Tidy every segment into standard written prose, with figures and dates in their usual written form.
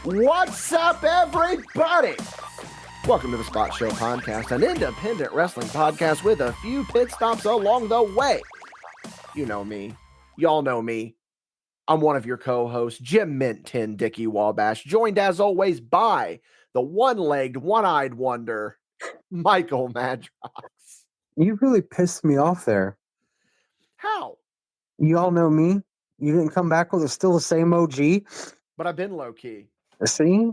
What's up, everybody? Welcome to the Spot Show Podcast, an independent wrestling podcast with a few pit stops along the way. You know me. Y'all know me. I'm one of your co-hosts, Jim Mint 10 Dickie Wabash, joined as always by the one-legged, one-eyed wonder, Michael Madrox. You really pissed me off there. How? You all know me. You didn't come back with still the same OG. But I've been low-key. See?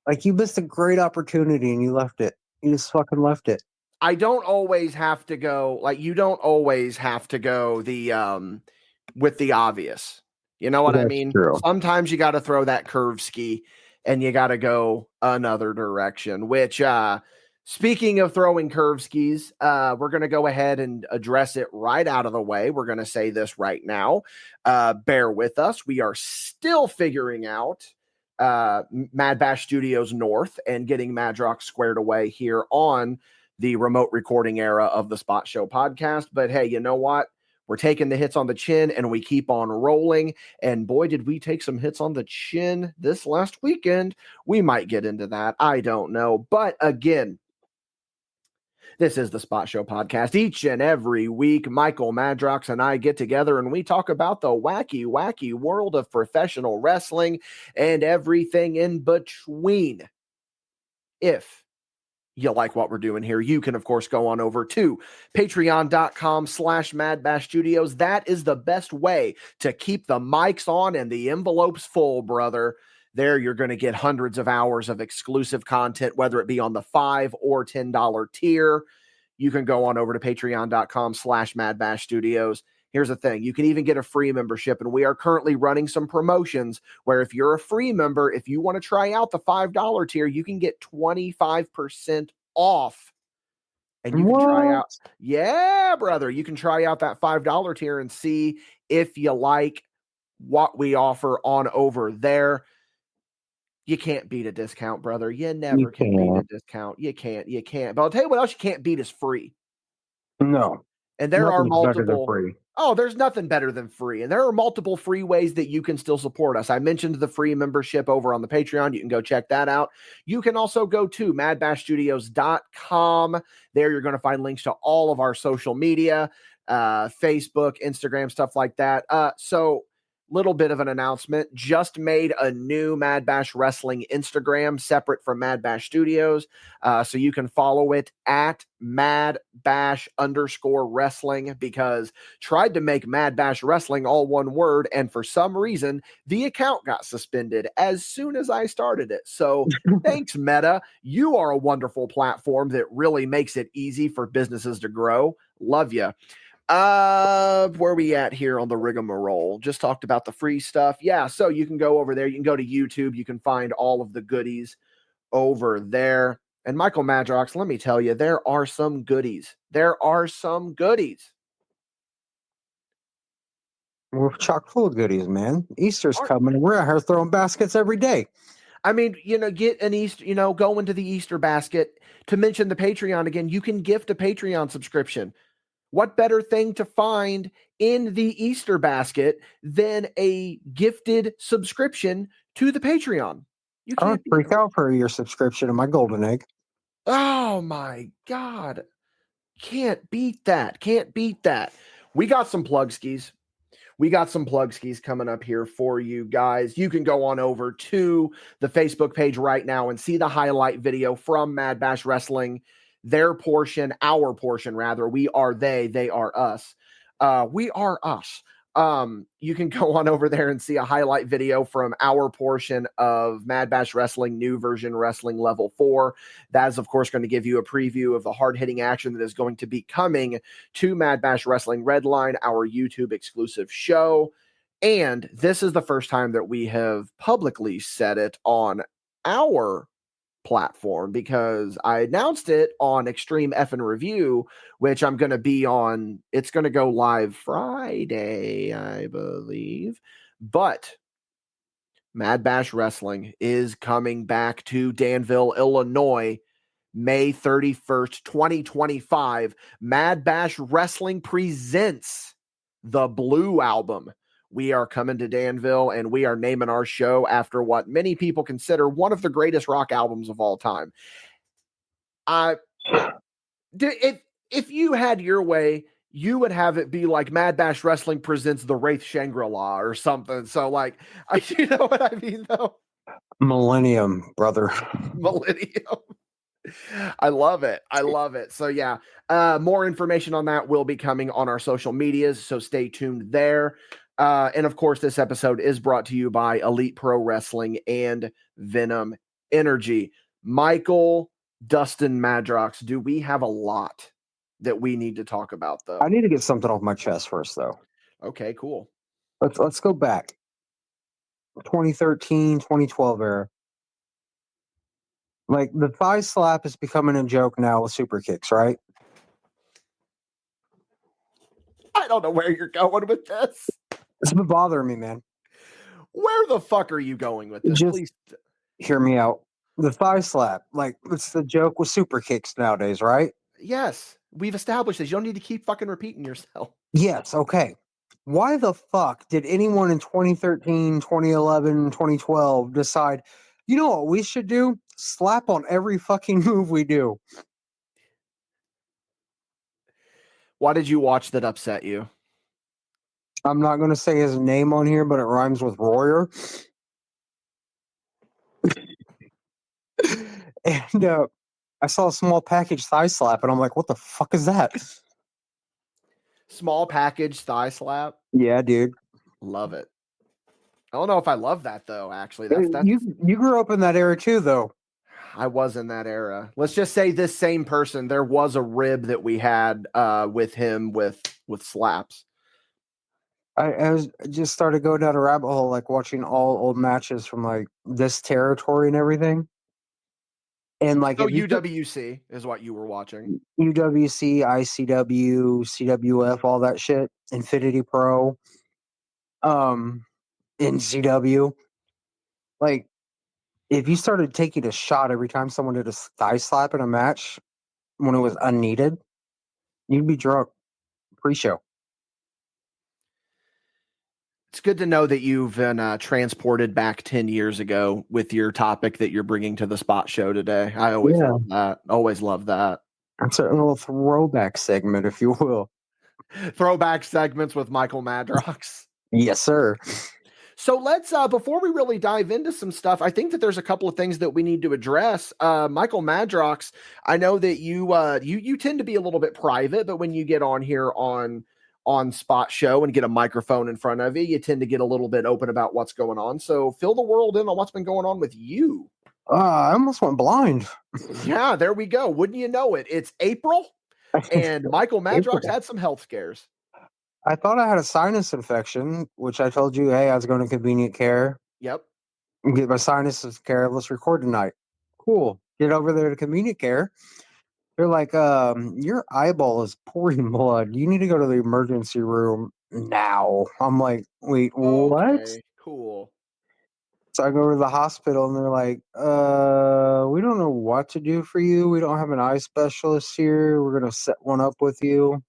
Like, you missed a great opportunity and you left it. You just fucking left it. I don't always have to go, like, you don't always have to go the, with the obvious. You know what I mean? True. Sometimes you got to throw that curve ski and you got to go another direction, which, speaking of throwing curve skis, we're going to go ahead and address it right out of the way. We're going to say this right now. Bear with us. We are still figuring out MadBash Studios North and getting Madrox squared away here on the remote recording era of the Spot Show Podcast. But hey, you know what? We're taking the hits on the chin and we keep on rolling. And boy, did we take some hits on the chin this last weekend. We might get into that. I don't know. But again, this is the Spot Show Podcast. Each and every week, Michael Madrox and I get together and we talk about the wacky, wacky world of professional wrestling and everything in between. If you like what we're doing here, you can, of course, go on over to patreon.com/MadBash Studios. That is the best way to keep the mics on and the envelopes full, brother. There, you're going to get hundreds of hours of exclusive content, whether it be on the $5 or $10 tier. You can go on over to patreon.com/MadBash Studios. Here's the thing. You can even get a free membership, and we are currently running some promotions where if you're a free member, if you want to try out the $5 tier, you can get 25% off. And you can try out. Yeah, brother. You can try out that $5 tier and see if you like what we offer on over there. You can't beat a discount, brother. You never can beat a discount. You can't. But I'll tell you what else you can't beat is free. No. And there are multiple. Oh, there's nothing better than free. And there are multiple free ways that you can still support us. I mentioned the free membership over on the Patreon. You can go check that out. You can also go to madbashstudios.com. There you're going to find links to all of our social media, Facebook, Instagram, stuff like that. So little bit of an announcement. Just made a new MadBash Wrestling Instagram separate from MadBash Studios. So you can follow it at MadBash_wrestling, because tried to make MadBash Wrestling all one word, and for some reason the account got suspended as soon as I started it. So thanks, Meta. You are a wonderful platform that really makes it easy for businesses to grow. Love you. Where are we at here on the rigmarole? Just talked about the free stuff. Yeah, so you can go over there. You can go to YouTube. You can find all of the goodies over there. And Michael Madrox, let me tell you, there are some goodies. There are some goodies. We're chock full of goodies, man. Easter's coming. We're out here throwing baskets every day. I mean, get an Easter, go into the Easter basket. To mention the Patreon again, you can gift a Patreon subscription. What better thing to find in the Easter basket than a gifted subscription to the Patreon? You can't freak out for your subscription to my golden egg. Oh my God. Can't beat that. Can't beat that. We got some plug skis. We got some plug skis coming up here for you guys. You can go on over to the Facebook page right now and see the highlight video from MadBash Wrestling. Their portion, our portion, rather. We are they are us. We are us. You can go on over there and see a highlight video from our portion of MadBash Wrestling New Version Wrestling Level 4. That is, of course, going to give you a preview of the hard-hitting action that is going to be coming to MadBash Wrestling Redline, our YouTube exclusive show. And this is the first time that we have publicly said it on our platform, because I announced it on Extreme Effin' Review, which I'm going to be on. It's going to go live Friday, I believe. But MadBash Wrestling is coming back to Danville, Illinois, May 31st, 2025. MadBash Wrestling presents the Blue Album, we are coming to Danville and we are naming our show after what many people consider one of the greatest rock albums of all time. If you had your way, you would have it be like MadBash Wrestling presents the Wraith Shangri-La or something. So like, you know what I mean though? Millennium, brother. Millennium. I love it. I love it. So yeah, more information on that will be coming on our social medias. So stay tuned there. And of course, this episode is brought to you by Elite Pro Wrestling and Venom Energy. Michael, Dustin, Madrox, do we have a lot that we need to talk about though? I need to get something off my chest first, though. Okay, cool. Let's go back. 2013, 2012 era. Like, the thigh slap is becoming a joke now with super kicks, right? I don't know where you're going with this. It's been bothering me, man. Where the fuck are you going with this? Just Please hear me out. The thigh slap, like, it's the joke with super kicks nowadays, right? Yes, we've established this. You don't need to keep fucking repeating yourself. Yes, okay. Why the fuck did anyone in 2013, 2011, 2012 decide, you know what we should do? Slap on every fucking move we do. Why did you watch that upset you? I'm not going to say his name on here, but it rhymes with Royer. And I saw a small package thigh slap, and I'm like, what the fuck is that? Small package thigh slap. Yeah, dude. Love it. I don't know if I love that though. Actually, that's You grew up in that era too, though. I was in that era. Let's just say this same person. There was a rib that we had with him with slaps. I just started going down a rabbit hole, like watching all old matches from like this territory and everything. And like, So if you UWC is what you were watching. UWC, ICW, CWF, all that shit, Infinity Pro, NCW, like, if you started taking a shot every time someone did a thigh slap in a match when it was unneeded, you'd be drunk pre-show. It's good to know that you've been transported back 10 years ago with your topic that you're bringing to the spot show today. I always love that. Always love that. It's a little throwback segment, if you will. Throwback segments with Michael Madrox. Yes, sir. So let's before we really dive into some stuff, I think that there's a couple of things that we need to address. Michael Madrox, I know that you tend to be a little bit private, but when you get on here on Spot Show and get a microphone in front of you, you tend to get a little bit open about what's going on. So fill the world in on what's been going on with you. I almost went blind. Yeah, there we go. Wouldn't you know it? It's April, and Michael Madrox had some health scares. I thought I had a sinus infection, which I told you, hey, I was going to convenient care. Yep. Get my sinuses care. Let's record tonight. Cool. Get over there to convenient care. They're like, your eyeball is pouring blood. You need to go to the emergency room now. I'm like, wait, what? Okay, cool. So I go over to the hospital and they're like, we don't know what to do for you. We don't have an eye specialist here. We're going to set one up with you.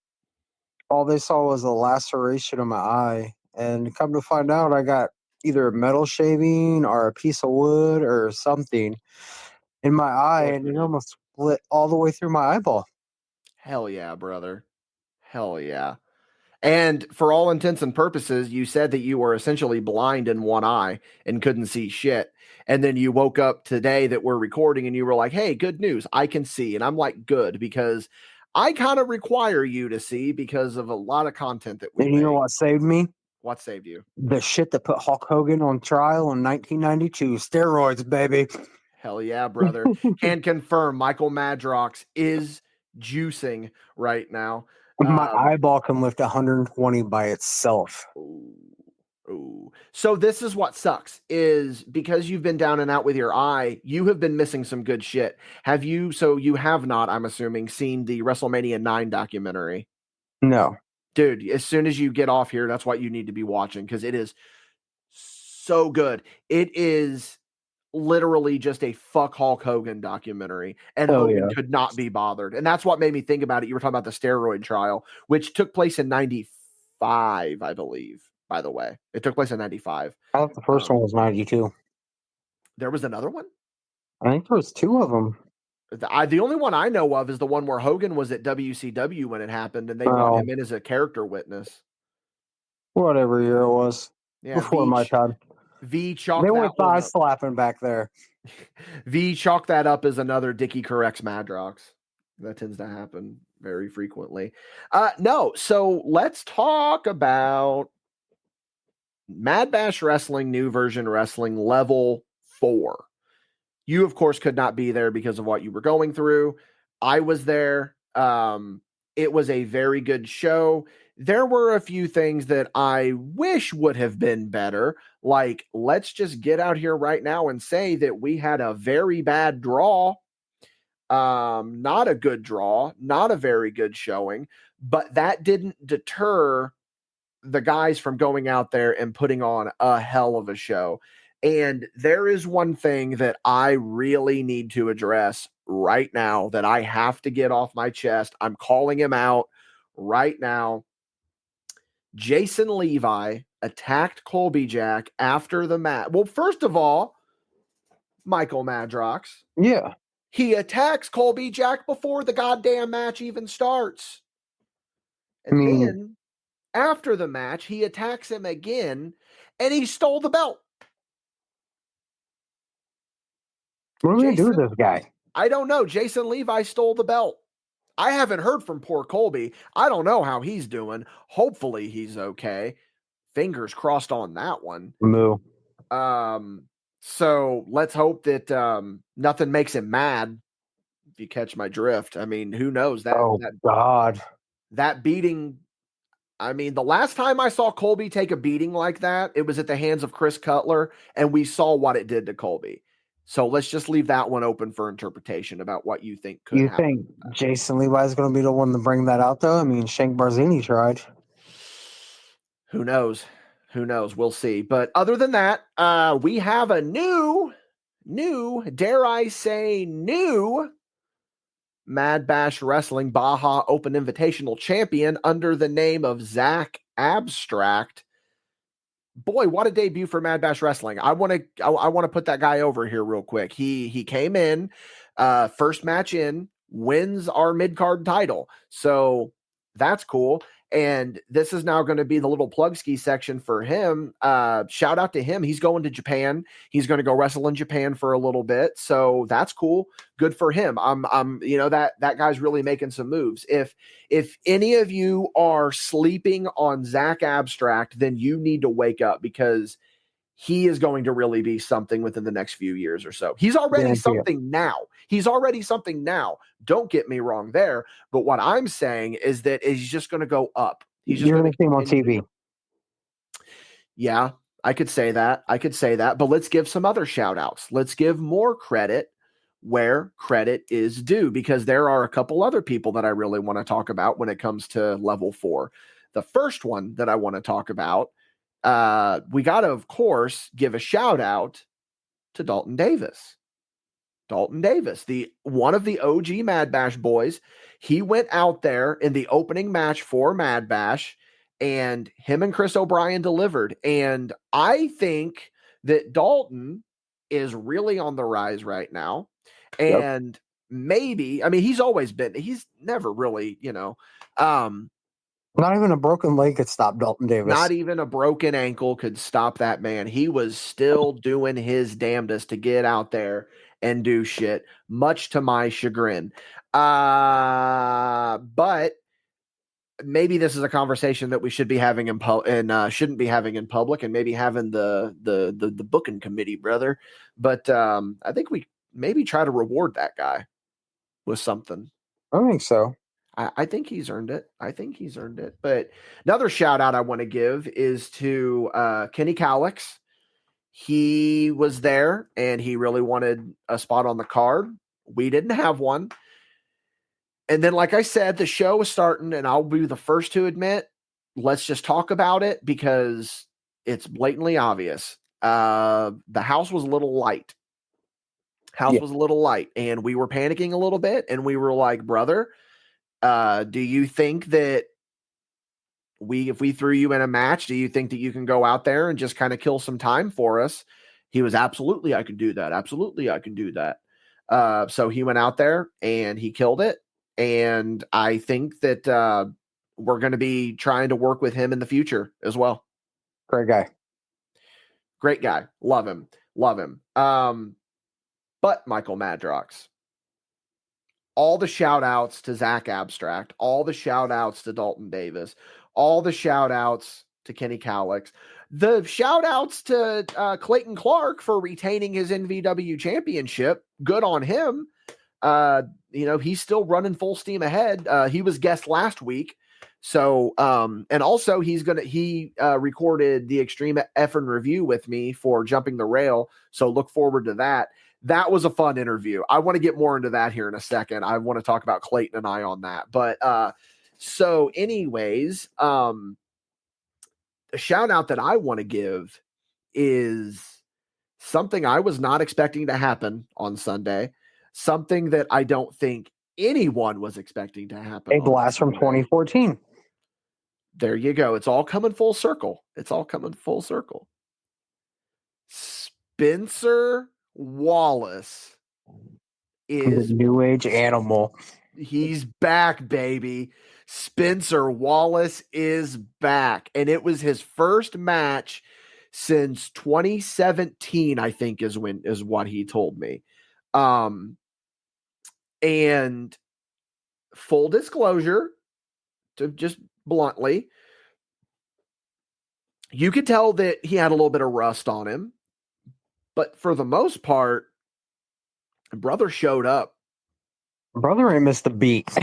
All they saw was a laceration of my eye. And come to find out, I got either a metal shaving or a piece of wood or something in my eye, and it almost split all the way through my eyeball. Hell yeah, brother. Hell yeah. And for all intents and purposes, you said that you were essentially blind in one eye and couldn't see shit. And then you woke up today that we're recording and you were like, hey, good news. I can see. And I'm like, good, because I kind of require you to see because of a lot of content that we And you know what saved me? What saved you? The shit that put Hulk Hogan on trial in 1992. Steroids, baby. Hell yeah, brother. Can confirm Michael Madrox is juicing right now. My eyeball can lift 120 by itself. Ooh. So this is what sucks is because you've been down and out with your eye, you have been missing some good shit. Have you? So you have not, I'm assuming, seen the WrestleMania 9 documentary? No. Dude, as soon as you get off here, that's what you need to be watching because it is so good. It is literally just a fuck Hulk Hogan documentary, and Hogan could not be bothered. And that's what made me think about it. You were talking about the steroid trial, which took place in 95, I believe. by the way. It took place in 95. I thought the first one was 92. There was another one? I think there was 2 of them. The only one I know of is the one where Hogan was at WCW when it happened, and they brought Oh. him in as a character witness. Whatever year it was. Yeah, Before my time. V They chalked were that one thigh up. slapping back there. V chalked that up as another Dickie corrects Madrox. That tends to happen very frequently. No, so let's talk about MadBash Wrestling, New Version Wrestling, Level 4. You, of course, could not be there because of what you were going through. I was there. It was a very good show. There were a few things that I wish would have been better. Like, let's just get out here right now and say that we had a very bad draw. Not a good draw, not a very good showing, but that didn't deter the guys from going out there and putting on a hell of a show. And there is one thing that I really need to address right now that I have to get off my chest. I'm calling him out right now. Jason Levi attacked Colby Jack after the match. Well, first of all, Michael Madrox. Yeah. He attacks Colby Jack before the goddamn match even starts. And then after the match, he attacks him again and he stole the belt. What are we going to do with this guy? I don't know. Jason Levi stole the belt. I haven't heard from poor Colby. I don't know how he's doing. Hopefully he's okay. Fingers crossed on that one. Moo. So let's hope that nothing makes him mad, if you catch my drift. I mean, who knows? God. That beating, I mean, the last time I saw Colby take a beating like that, it was at the hands of Chris Cutler, and we saw what it did to Colby. So let's just leave that one open for interpretation about what you think could happen. You think Jason Levi is going to be the one to bring that out, though? I mean, Shank Barzini tried. Who knows? Who knows? We'll see. But other than that, we have a new, dare I say, new MadBash Wrestling Baja Open Invitational champion under the name of Zach Abstract. Boy, what a debut for MadBash Wrestling. I want to put that guy over here real quick. He came in, first match in, wins our mid-card title. So that's cool. And this is now going to be the little plug ski section for him. Shout out to him. He's going to Japan. He's going to go wrestle in Japan for a little bit. So that's cool. Good for him. I'm that guy's really making some moves. If any of you are sleeping on Zach Abstract, then you need to wake up, because he is going to really be something within the next few years or so. He's already something now. Don't get me wrong there. But what I'm saying is that he's just going to go up. He's just going to see him on TV. Yeah, I could say that. But let's give some other shout outs. Let's give more credit where credit is due, because there are a couple other people that I really want to talk about when it comes to level 4. The first one that I want to talk about, we got to, of course, give a shout out to Dalton Davis. The one of the OG MadBash boys. He went out there in the opening match for MadBash, and him and Chris O'Brien delivered. And I think that Dalton is really on the rise right now. And maybe, I mean, he's never really, not even a broken leg could stop Dalton Davis. Not even a broken ankle could stop that man. He was still doing his damnedest to get out there and do shit, much to my chagrin. But maybe this is a conversation that we should be having shouldn't be having in public, and maybe having the booking committee, brother. But I think we maybe try to reward that guy with something. I think so. I think he's earned it. But another shout out I want to give is to Kenny Calix. He was there and he really wanted a spot on the card. We didn't have one. And then, like I said, the show was starting, and I'll be the first to admit, let's just talk about it because it's blatantly obvious. The house was a little light. Was a little light, and we were panicking a little bit, and we were like, brother, do you think that if we threw you in a match, do you think that you can go out there and just kind of kill some time for us? He was absolutely, I could do that. Absolutely, I can do that. So he went out there and he killed it. And I think that we're going to be trying to work with him in the future as well. Great guy. Great guy. Love him. Love him. But Michael Madrox, all the shout outs to Zach Abstract, all the shout outs to Dalton Davis, all the shout outs to Kenny Calix, the shout outs to Clayton Clark for retaining his NVW championship. Good on him. He's still running full steam ahead. He was guest last week. So, and also he recorded the Extreme Effort review with me for Jumping the Rail. So look forward to that. That was a fun interview. I want to get more into that here in a second. I want to talk about Clayton and I on that. But so anyways, a shout out that I want to give is something I was not expecting to happen on Sunday. Something that I don't think anyone was expecting to happen. A blast from 2014. There you go. It's all coming full circle. It's all coming full circle. Spencer Wallace is the new age animal. He's back, baby. Spencer Wallace is back. And it was his first match since 2017, I think is what he told me. And full disclosure, to just bluntly, you could tell that he had a little bit of rust on him. But for the most part, brother showed up. Brother ain't missed the beat.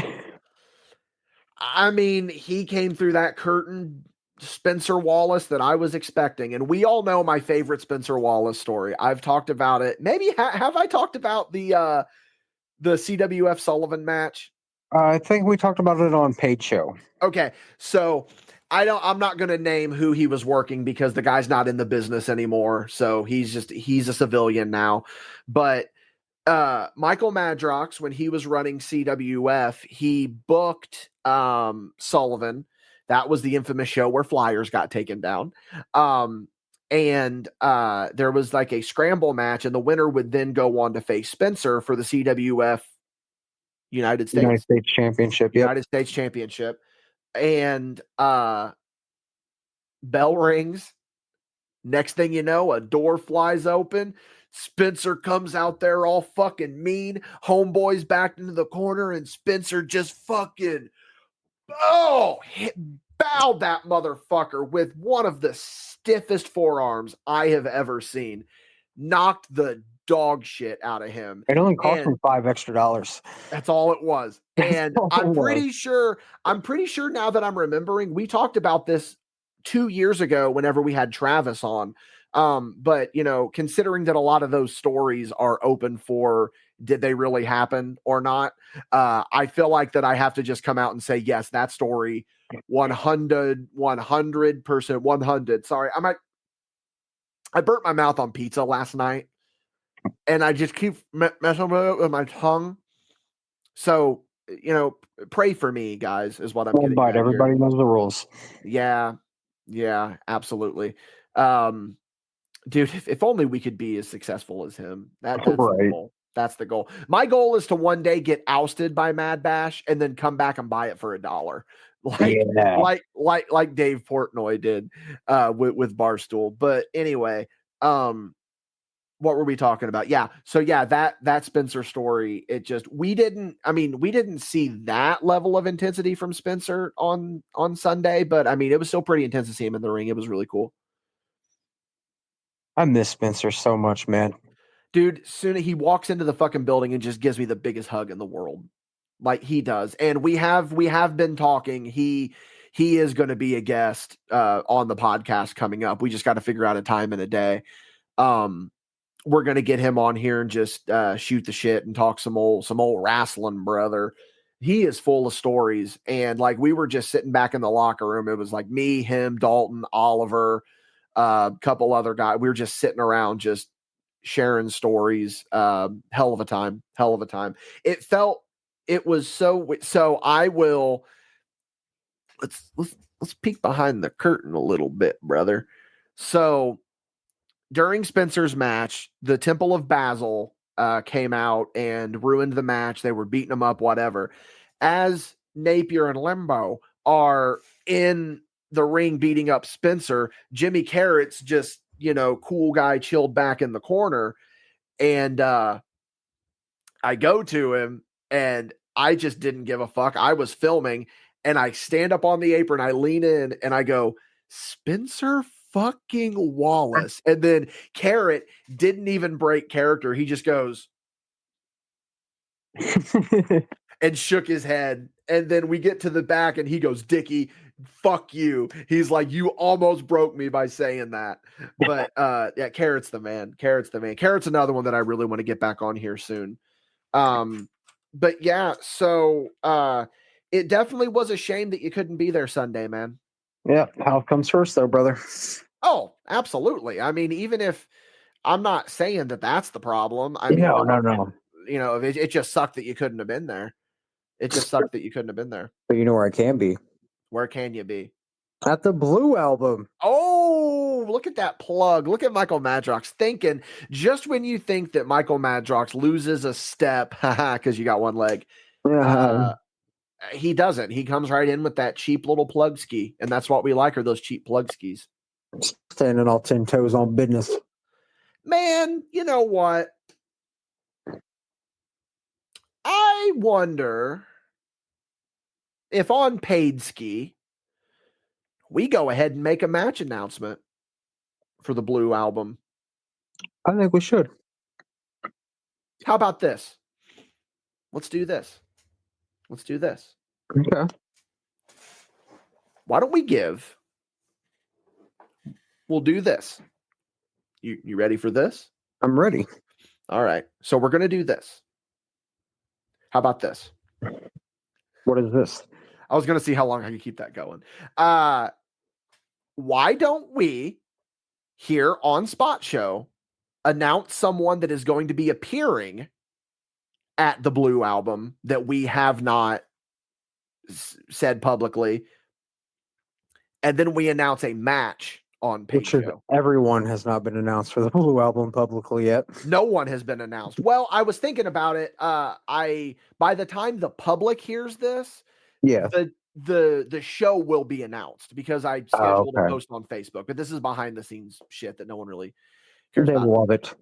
I mean, he came through that curtain, Spencer Wallace, that I was expecting. And we all know my favorite Spencer Wallace story. I've talked about it. Maybe have I talked about the CWF Sullivan match? I think we talked about it on Paid Show. Okay. So I'm not going to name who he was working because the guy's not in the business anymore. So he's a civilian now. But Michael Madrox, when he was running CWF, he booked Sullivan. That was the infamous show where flyers got taken down. And there was like a scramble match, and the winner would then go on to face Spencer for the CWF United States Championship. United States Championship. And bell rings. Next thing you know, a door flies open. Spencer comes out there all fucking mean. Homeboy's backed into the corner, and Spencer just fucking bowed that motherfucker with one of the stiffest forearms I have ever seen. Knocked the dog shit out of him. It only cost him $5 extra. That's all it was. And I'm pretty sure now that I'm remembering, we talked about this 2 years ago whenever we had Travis on. But considering that a lot of those stories are open for did they really happen or not, I feel like that I have to just come out and say, yes, that story 100%, 100. Sorry. I burnt my mouth on pizza last night and I just keep messing with my tongue. So, pray for me, guys, is what I'm getting at. Everybody knows the rules. Yeah, absolutely. Dude, if only we could be as successful as him. That's right. The goal. That's the goal. My goal is to one day get ousted by MadBash and then come back and buy it for $1. Like Dave Portnoy did with Barstool. But anyway, what were we talking about? Yeah. So yeah, that Spencer story, we didn't see that level of intensity from Spencer on Sunday, but I mean, it was still pretty intense to see him in the ring. It was really cool. I miss Spencer so much, man. Dude, soon he walks into the fucking building and just gives me the biggest hug in the world. Like he does. And we have been talking. He is going to be a guest on the podcast coming up. We just got to figure out a time and a day. We're going to get him on here and just shoot the shit and talk some old wrestling, brother. He is full of stories. And like, we were just sitting back in the locker room. It was like me, him, Dalton, Oliver, a couple other guys. We were just sitting around, just sharing stories. Hell of a time. It was so I will, let's peek behind the curtain a little bit, brother. So during Spencer's match, the Temple of Basil came out and ruined the match. They were beating him up, whatever. As Napier and Limbo are in the ring beating up Spencer, Jimmy Carrot's just, cool guy chilled back in the corner. And I go to him and I just didn't give a fuck. I was filming and I stand up on the apron, I lean in and I go, Spencer fucking Wallace. And then Carrot didn't even break character. He just goes and shook his head. And then we get to the back and he goes, Dickie, fuck you. He's like, you almost broke me by saying that. But yeah, Carrot's the man. Carrot's another one that I really want to get back on here soon. But yeah, so it definitely was a shame that you couldn't be there Sunday, man. Yeah, health comes first, though, brother. Oh, absolutely. I mean, even if I'm not saying that that's the problem. I mean, no. It just sucked that you couldn't have been there. It just sucked that you couldn't have been there. But you know where I can be? Where can you be? At the Blue Album. Oh, look at that plug. Look at Michael Madrox thinking just when you think that Michael Madrox loses a step, because you got one leg. He doesn't. He comes right in with that cheap little plug ski, and that's what we like, are those cheap plug skis. Standing all 10 toes on business. Man, you know what? I wonder if on Paid Ski, we go ahead and make a match announcement for the Blue Album. I think we should. How about this? Let's do this. Okay. Why don't we we'll do this. You ready for this? I'm ready. All right. So we're going to do this. How about this? What is this? I was going to see how long I can keep that going. Why don't we, here on Spot Show, announce someone that is going to be appearing at the Blue Album that we have not said publicly, and then we announce a match on Paid Show. Everyone has not been announced for the Blue Album publicly yet. No one has been announced. Well, I was thinking about it. By the time the public hears this, yeah, the show will be announced because I scheduled a post on Facebook. But this is behind the scenes shit that no one really cares about. They love it.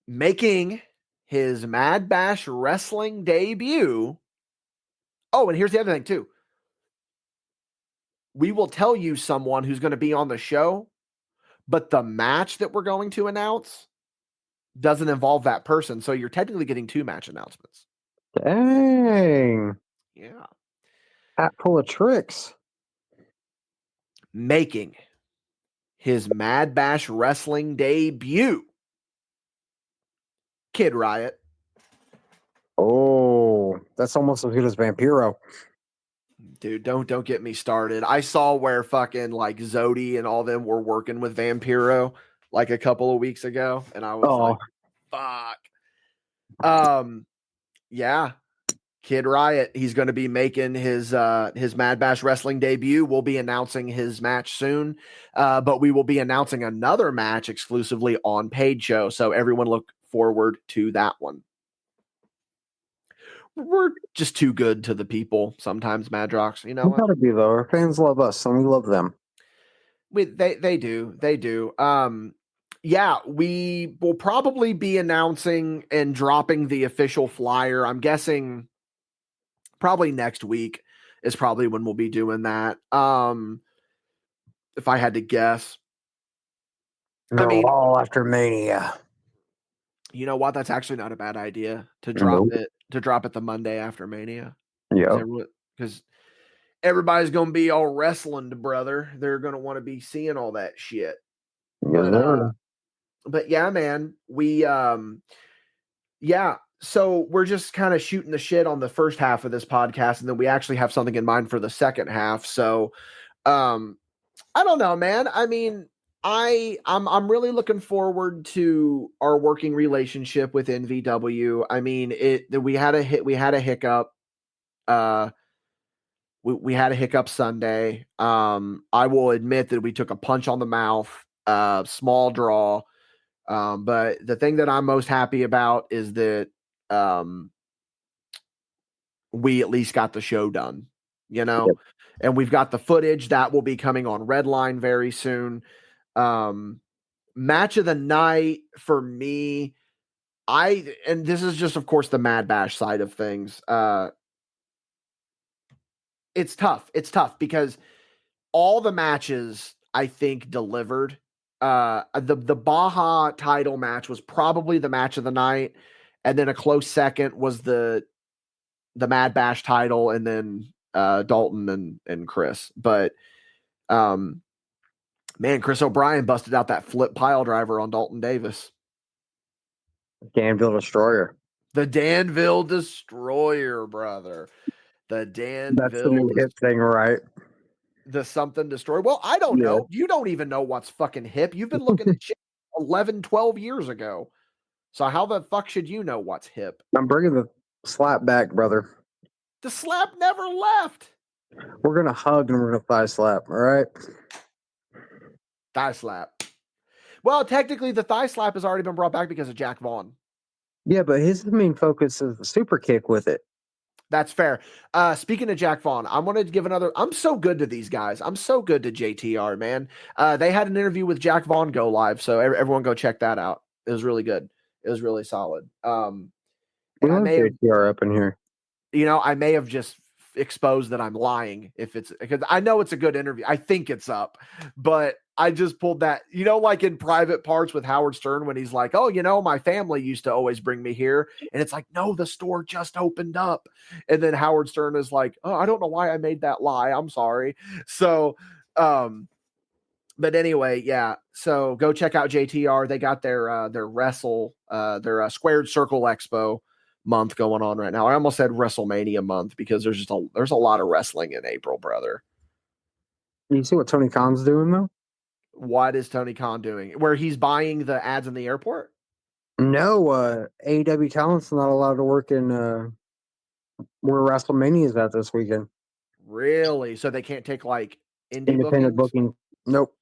Making his MadBash Wrestling debut. Oh, and here's the other thing too. We will tell you someone who's going to be on the show, but the match that we're going to announce doesn't involve that person. So you're technically getting 2 match announcements. Dang. Yeah. Hat full of tricks. Making his MadBash Wrestling debut, Kid Riot. Oh, that's almost as good as Vampiro. Dude, don't get me started. I saw where fucking like Zodi and all them were working with Vampiro like a couple of weeks ago, and I was like, fuck. Yeah. Kid Riot, he's going to be making his MadBash Wrestling debut. We'll be announcing his match soon, but we will be announcing another match exclusively on Paid Show, so everyone look forward to that one. We're just too good to the people sometimes, Madrox. You know what? Gotta be though. Our fans love us, and we love them. They do. Yeah, we will probably be announcing and dropping the official flyer. I'm guessing probably next week is probably when we'll be doing that. If I had to guess, I mean, all after Mania. You know what? That's actually not a bad idea to drop it. To drop it the Monday after Mania. Yeah, because everybody's gonna be all wrestling, brother. They're gonna want to be seeing all that shit. But yeah, man, we so we're just kind of shooting the shit on the first half of this podcast, and then we actually have something in mind for the second half. So I don't know, man. I mean, I'm really looking forward to our working relationship with NVW. I mean, we had a hiccup we had a hiccup Sunday. I will admit that we took a punch on the mouth, small draw. But the thing that I'm most happy about is that we at least got the show done, Yep. and we've got the footage that will be coming on Redline very soon. Match of the night for me, and this is just, of course, the MadBash side of things. It's tough. It's tough because all the matches I think delivered. The Baja title match was probably the match of the night, and then a close second was the MadBash title, and then Dalton and Chris. But man, Chris O'Brien busted out that flip pile driver on Dalton Davis. Danville Destroyer. The Danville Destroyer, brother. The Danville. That's the new hip thing, right? The something destroyer. Well, I don't know. You don't even know what's fucking hip. You've been looking at shit 11, 12 years ago. So how the fuck should you know what's hip? I'm bringing the slap back, brother. The slap never left. We're going to hug and we're going to thigh slap, all right? Thigh slap. Well, technically, the thigh slap has already been brought back because of Jack Vaughn. Yeah, but his main focus is the super kick with it. That's fair. Speaking of Jack Vaughn, I wanted to give another. I'm so good to these guys. I'm so good to JTR, man. They had an interview with Jack Vaughn go live, so everyone go check that out. It was really good. It was really solid. And I may have JTR up in here. I may have just exposed that I'm lying if it's because I know it's a good interview. I think it's up, but I just pulled that, like in Private Parts with Howard Stern when he's like, oh, my family used to always bring me here. And it's like, no, the store just opened up. And then Howard Stern is like, oh, I don't know why I made that lie. I'm sorry. So, but anyway, yeah. So go check out JTR. They got their Squared Circle Expo month going on right now. I almost said WrestleMania month because there's a lot of wrestling in April, brother. You see what Tony Khan's doing though? What is Tony Khan doing? Where he's buying the ads in the airport? No, AEW talent's not allowed to work in where WrestleMania is at this weekend. Really? So they can't take like independent booking? Nope.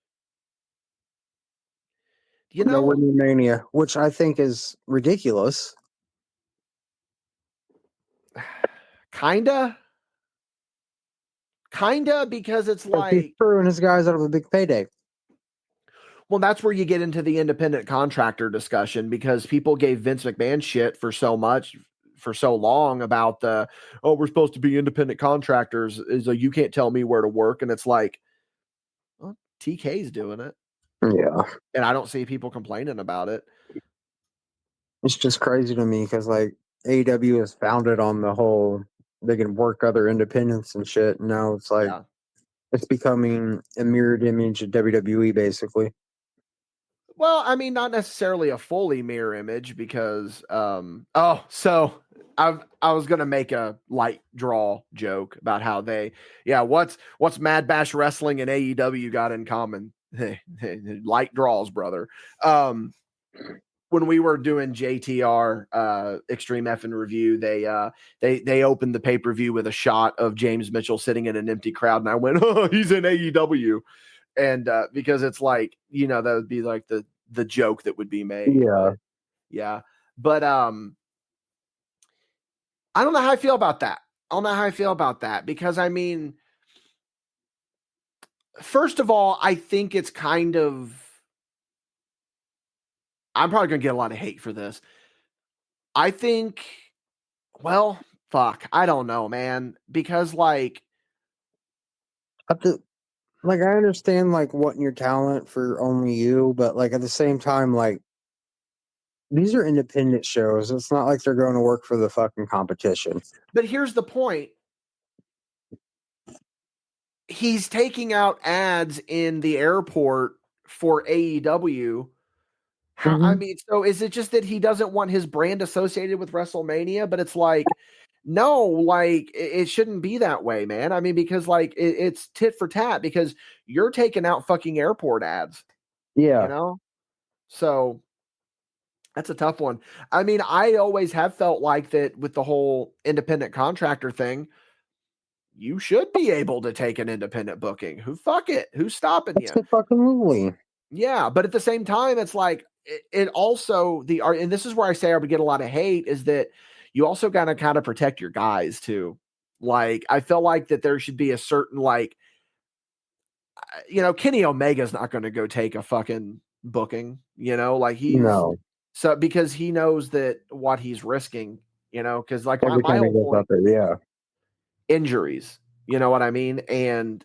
No Mania, which I think is ridiculous. Kinda, because it's like he's throwing his guys out of a big payday. Well, that's where you get into the independent contractor discussion because people gave Vince McMahon shit for so long about we're supposed to be independent contractors. Is you can't tell me where to work, and it's like, well, TK's doing it. Yeah, and I don't see people complaining about it. It's just crazy to me because like AEW is founded on the whole they can work other independents and shit. And now it's like it's becoming a mirrored image of WWE basically. Well, I mean, not necessarily a fully mirror image because so I was gonna make a light draw joke about how what's MadBash Wrestling and AEW got in common? Light draws, brother. When we were doing JTR Extreme Effing Review, they opened the pay-per-view with a shot of James Mitchell sitting in an empty crowd, and I went, oh, he's in AEW. And because it's like, that would be like the joke that would be made. Yeah. But I don't know how I feel about that. Because I mean, first of all, I think it's kind of, I'm probably going to get a lot of hate for this. I think, well, fuck, I don't know, man, because like, I understand like wanting your talent for only you, but like at the same time, like these are independent shows. It's not like they're going to work for the fucking competition. But here's the point. He's taking out ads in the airport for AEW. I mean, so is it just that he doesn't want his brand associated with WrestleMania? But it's like, no, like it shouldn't be that way, man. I mean, because like it's tit for tat because you're taking out fucking airport ads. Yeah. So that's a tough one. I mean, I always have felt like that with the whole independent contractor thing. you should be able to take an independent booking. Fuck it? Who's stopping you? Absolutely. Yeah, but at the same time, it's like it also and this is where I say I would get a lot of hate, is that you also gotta kind of protect your guys too. Like, I feel like that there should be a certain, like, Kenny Omega's not going to go take a fucking booking, like No. so because he knows that what he's risking, because like Every my time he whole goes out point, there, yeah. injuries, you know what I mean? And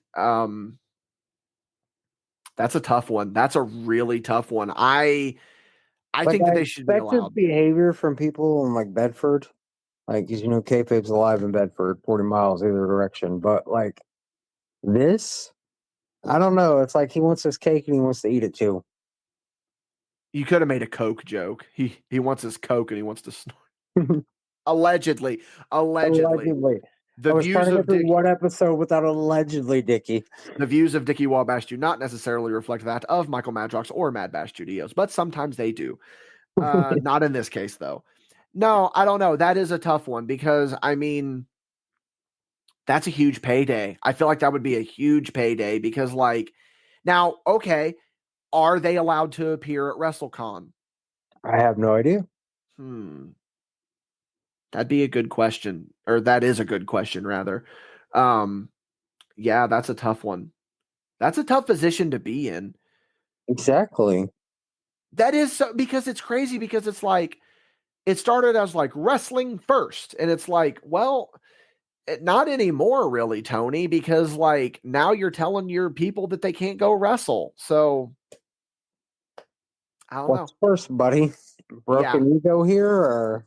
that's a tough one. That's a really tough one. I think that they should be expect this allowed. behavior from people in like Bedford. Like, 'cause kayfabe's alive in Bedford, 40 miles either direction. But like this, I don't know. It's like he wants his cake and he wants to eat it too. You could have made a Coke joke. He wants his Coke and he wants to snort. Allegedly. Allegedly. The I was trying views to of get through Dick, one episode without allegedly, Dickie. the views of Dickie Wabash do not necessarily reflect that of Michael Madrox or MadBash Studios, but sometimes they do. Not in this case, though. No, I don't know. That is a tough one because, I mean, that's a huge payday. I feel like that would be a huge payday because, like, now, okay, are they allowed to appear at WrestleCon? I have no idea. That'd be a good question, or that is a good question, rather. Yeah, that's a tough one. That's a tough position to be in. Exactly. That is so, because it's crazy, because it's like, it started as like wrestling first, and it's like, well, not anymore, really, Tony, because like now you're telling your people that they can't go wrestle. So I don't know. What's first, buddy? Broken ego here, or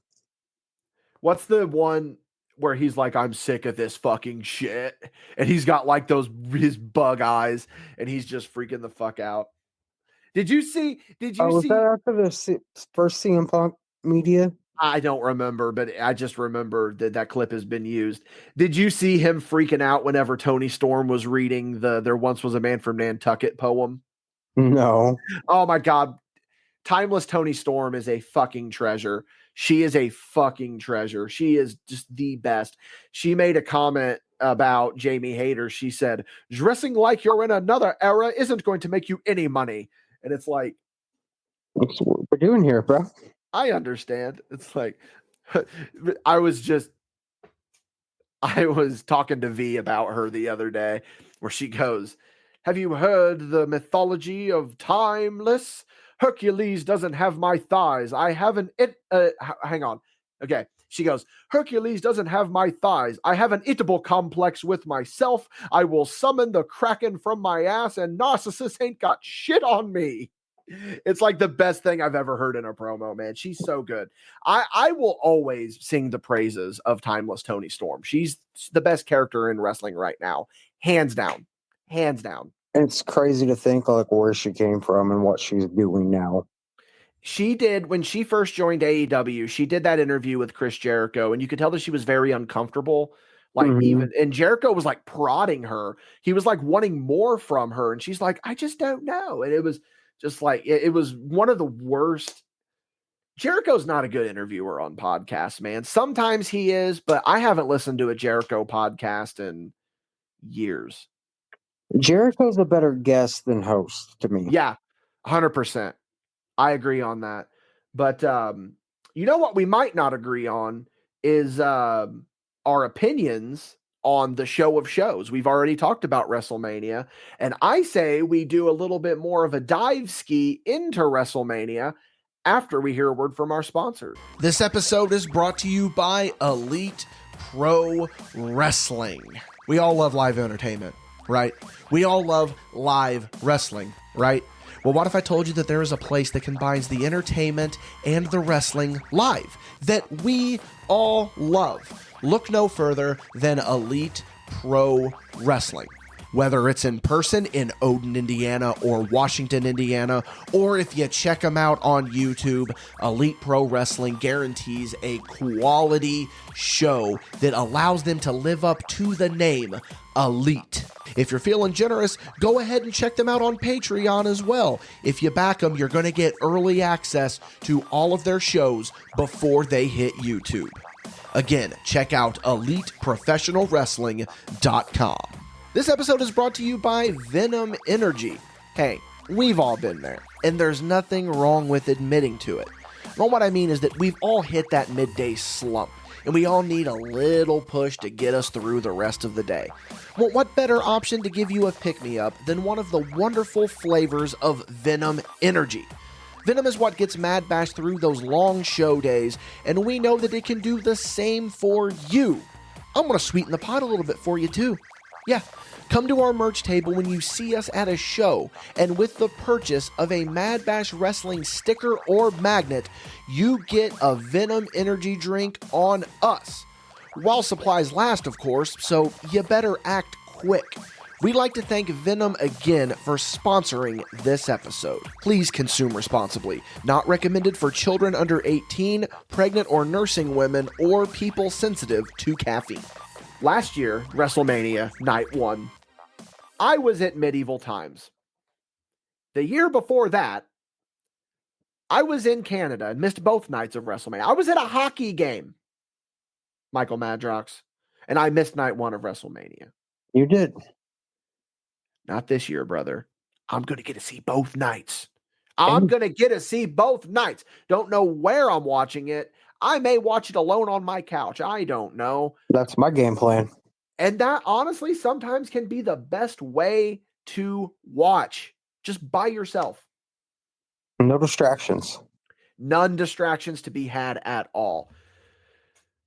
What's the one where he's like, I'm sick of this fucking shit, and he's got like his bug eyes, and he's just freaking the fuck out. Did you see? was that after the first CM Punk media? I don't remember, but I just remember that clip has been used. Did you see him freaking out whenever Tony Storm was reading the There Once Was a Man from Nantucket poem? No. Oh my God. Timeless Tony Storm is a fucking treasure. She is a fucking treasure. She is just the best. She made a comment about Jamie Hayter. She said, dressing like you're in another era isn't going to make you any money. And it's like, that's what we're doing here, bro. I understand. It's like, I was talking to V about her the other day, where she goes, have you heard the mythology of Timeless? Hercules doesn't have my thighs. I have hang on. Okay. She goes, Hercules doesn't have my thighs. I have an eatable complex with myself. I will summon the Kraken from my ass, and Narcissus ain't got shit on me. It's like the best thing I've ever heard in a promo, man. She's so good. I will always sing the praises of Timeless Tony Storm. She's the best character in wrestling right now. Hands down. Hands down. It's crazy to think like where she came from and what she's doing now. She did, when she first joined AEW, she did that interview with Chris Jericho, and you could tell that she was very uncomfortable. Like, and Jericho was like prodding her. He was like wanting more from her, and she's like, I just don't know. And it was just like, it was one of the worst. Jericho's not a good interviewer on podcasts, man. Sometimes he is, but I haven't listened to a Jericho podcast in years. Jericho's a better guest than host to me. Yeah, 100%. I agree on that. But you know what we might not agree on is our opinions on the show of shows. We've already talked about WrestleMania, and I say we do a little bit more of a dive ski into WrestleMania after we hear a word from our sponsors. This episode is brought to you by Elite Pro Wrestling. We all love live entertainment, right? We all love live wrestling, right? Well, what if I told you that there is a place that combines the entertainment and the wrestling live that we all love? Look no further than Elite Pro Wrestling. Whether it's in person in Odin, Indiana, or Washington, Indiana, or if you check them out on YouTube, Elite Pro Wrestling guarantees a quality show that allows them to live up to the name Elite. If you're feeling generous, go ahead and check them out on Patreon as well. If you back them, you're going to get early access to all of their shows before they hit YouTube. Again, check out EliteProfessionalWrestling.com. This episode is brought to you by Venom Energy. Hey, we've all been there, and there's nothing wrong with admitting to it. Well, what I mean is that we've all hit that midday slump, and we all need a little push to get us through the rest of the day. Well, what better option to give you a pick-me-up than one of the wonderful flavors of Venom Energy? Venom is what gets MadBash through those long show days, and we know that it can do the same for you. I'm going to sweeten the pot a little bit for you too. Yeah, come to our merch table when you see us at a show, and with the purchase of a MadBash Wrestling sticker or magnet, you get a Venom Energy drink on us. While supplies last, of course, so you better act quick. We'd like to thank Venom again for sponsoring this episode. Please consume responsibly. Not recommended for children under 18, pregnant or nursing women, or people sensitive to caffeine. Last year, WrestleMania, Night 1, I was at Medieval Times. The year before that, I was in Canada and missed both nights of WrestleMania. I was at a hockey game, Michael Madrox, and I missed Night 1 of WrestleMania. You did. Not this year, brother. I'm going to get to see both nights. I'm going to get to see both nights. Don't know where I'm watching it. I may watch it alone on my couch. I don't know. That's my game plan. And that honestly sometimes can be the best way to watch. Just by yourself. No distractions. None distractions to be had at all.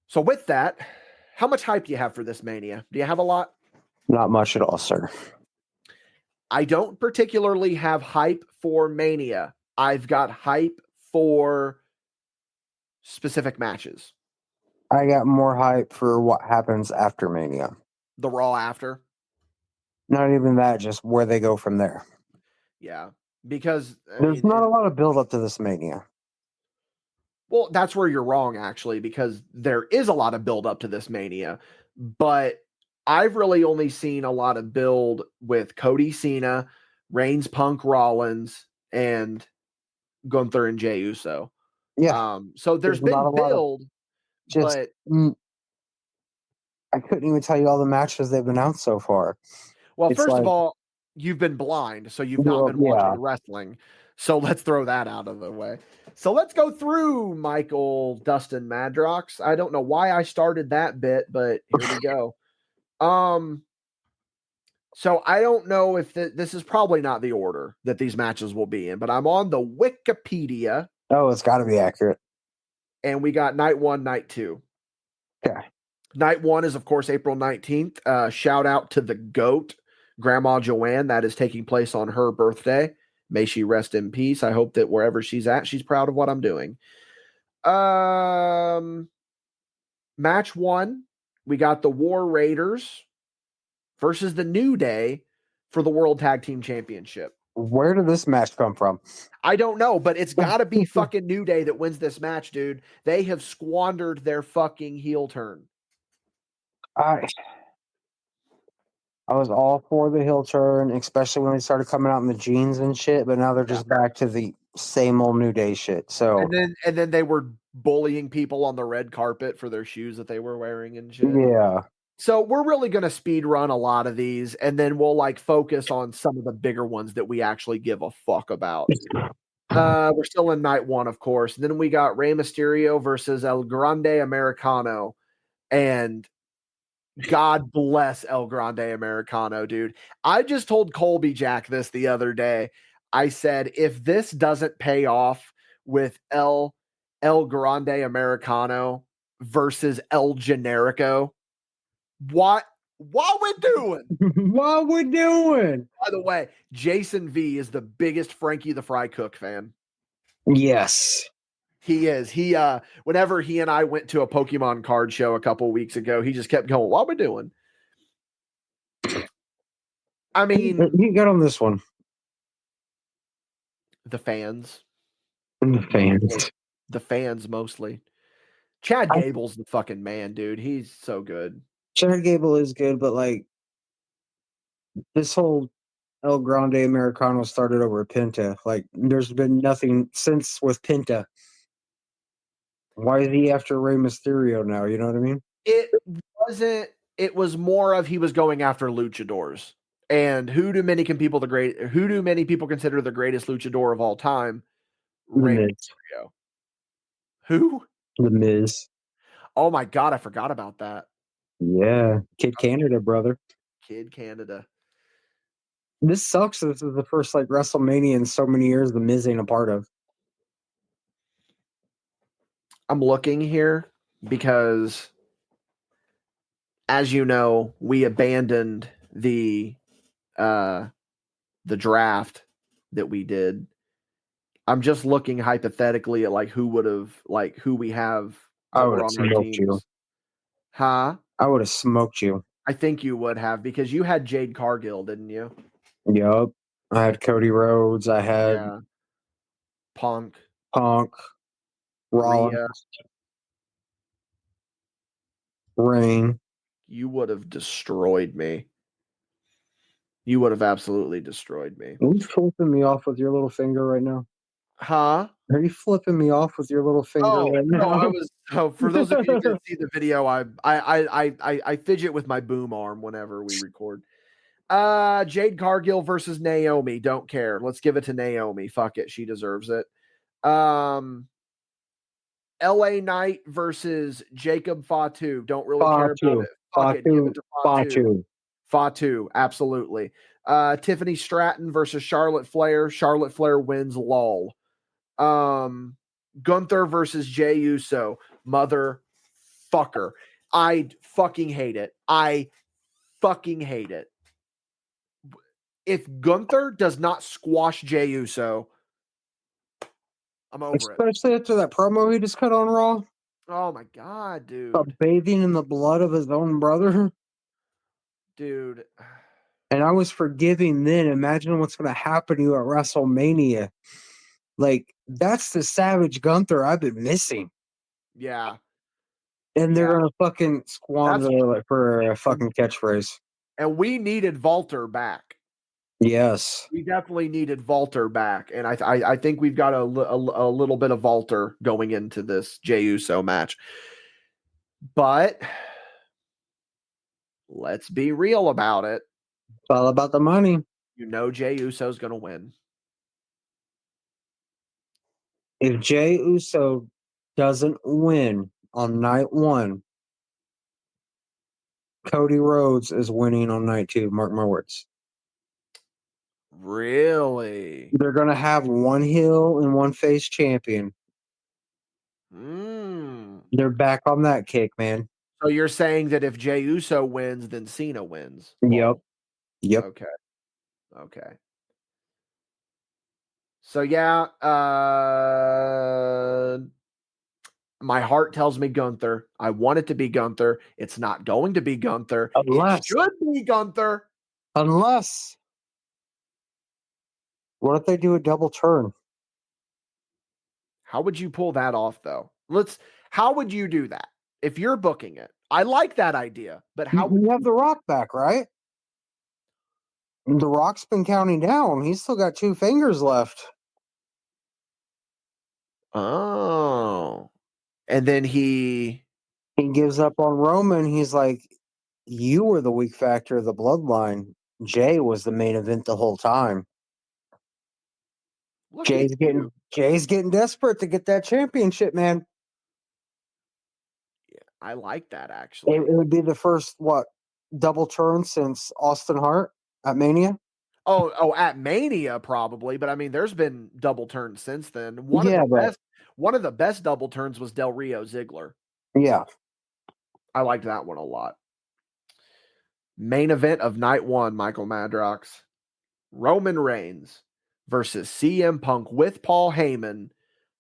So with that, how much hype do you have for this Mania? Do you have a lot? Not much at all, sir. I don't particularly have hype for Mania. I've got hype for specific matches. I got more hype for what happens after Mania. The Raw after? Not even that, just where they go from there. Yeah, because there's not a lot of build up to this Mania. Well, that's where you're wrong, actually, because there is a lot of build up to this Mania, but I've really only seen a lot of build with Cody Cena, Reigns, Punk, Rollins, and Gunther and Jey Uso. Yeah. So there's been build, but I couldn't even tell you all the matches they've announced so far. Well, first of all, you've been blind, so you've not been watching wrestling. So let's throw that out of the way. So let's go through Michael, Dustin, Madrox. I don't know why I started that bit, but here we go. So I don't know if this is probably not the order that these matches will be in, but I'm on the Wikipedia. Oh, it's got to be accurate. And we got Night 1, Night 2. Okay. Night 1 is, of course, April 19th. Shout out to the GOAT, Grandma Joanne. That is taking place on her birthday. May she rest in peace. I hope that wherever she's at, she's proud of what I'm doing. Match 1, we got the War Raiders versus the New Day for the World Tag Team Championship. Where did this match come from? I don't know, but it's got to be fucking New Day that wins this match, dude. They have squandered their fucking heel turn. I was all for the heel turn, especially when they started coming out in the jeans and shit, but now they're just back to the same old New Day shit. So and then they were bullying people on the red carpet for their shoes that they were wearing and shit. Yeah. So we're really going to speed run a lot of these, and then we'll focus on some of the bigger ones that we actually give a fuck about. We're still in Night 1, of course. And then we got Rey Mysterio versus El Grande Americano, and God bless El Grande Americano, dude. I just told Colby Jack this the other day. I said, if this doesn't pay off with El Grande Americano versus El Generico, what we doing? What we doing? By the way, Jason V is the biggest Frankie the Fry Cook fan. Yes. He is. He whenever he and I went to a Pokemon card show a couple weeks ago, he just kept going, what we doing? I mean, you got on this one. The fans. The fans mostly. Chad Gable's the fucking man, dude. He's so good. Chad Gable is good, but this whole El Grande Americano started over Penta. There's been nothing since with Penta. Why is he after Rey Mysterio now? You know what I mean? It wasn't. It was more of he was going after luchadors. And who do many people consider the greatest luchador of all time? The Rey Miz. Mysterio. Who? The Miz. Oh my god, I forgot about that. Yeah. Kid Canada, brother. Kid Canada. This sucks. This is the first like WrestleMania in so many years the Miz ain't a part of. I'm looking here because, as you know, we abandoned the draft that we did. I'm just looking hypothetically at like who we have I that would were have on our smoked teams. you. Huh? I would have smoked you. I think you would have because you had Jade Cargill, didn't you? Yup. I had Cody Rhodes. I had Punk, Rollins, Rhea. Reign. You would have destroyed me. You would have absolutely destroyed me. Are you flipping me off with your little finger right now? Huh? Are you flipping me off with your little finger right now? No, I was. Oh, for those of you who didn't see the video, I fidget with my boom arm whenever we record. Jade Cargill versus Naomi. Don't care. Let's give it to Naomi. Fuck it, she deserves it. LA Knight versus Jacob Fatu. Don't really care about it. Fuck it, give it to Fatu. Fatu, absolutely. Tiffany Stratton versus Charlotte Flair. Charlotte Flair wins. Lol. Gunther versus Jey Uso. Motherfucker. I fucking hate it. I fucking hate it. If Gunther does not squash Jey Uso, I'm over it. Especially after that promo he just cut on Raw. Oh my god, dude. About bathing in the blood of his own brother. Dude. And I was forgiving then. Imagine what's going to happen to you at WrestleMania. Like, that's the Savage Gunther I've been missing. Yeah. And they're going to fucking squander it for a fucking catchphrase. And we needed Walter back. Yes. We definitely needed Walter back. And I think we've got a little bit of Walter going into this Jey Uso match. But let's be real about it. It's all about the money. You know Jey Uso's going to win. If Jey Uso doesn't win on night one, Cody Rhodes is winning on night two. Mark my words. Really? They're going to have one heel and one face champion. They're back on that kick, man. So you're saying that if Jey Uso wins, then Cena wins? Yep. Okay. So yeah, my heart tells me Gunther. I want it to be Gunther. It's not going to be Gunther. It should be Gunther. Unless, what if they do a double turn? How would you pull that off, though? How would you do that if you're booking it? I like that idea, but how would you have The Rock back, right? The Rock's been counting down. He's still got 2 fingers left. Oh. And then he gives up on Roman. He's like, you were the weak factor of the bloodline. Jay was the main event the whole time. Jay's getting desperate to get that championship, man. Yeah, I like that, actually. It would be the first, double turn since Austin Hart at Mania? Oh, at Mania probably, but I mean, there's been double turns since then. One of the best double turns was Del Rio Ziggler. Yeah, I liked that one a lot. Main event of night one, Michael Madrox. Roman Reigns versus CM Punk with Paul Heyman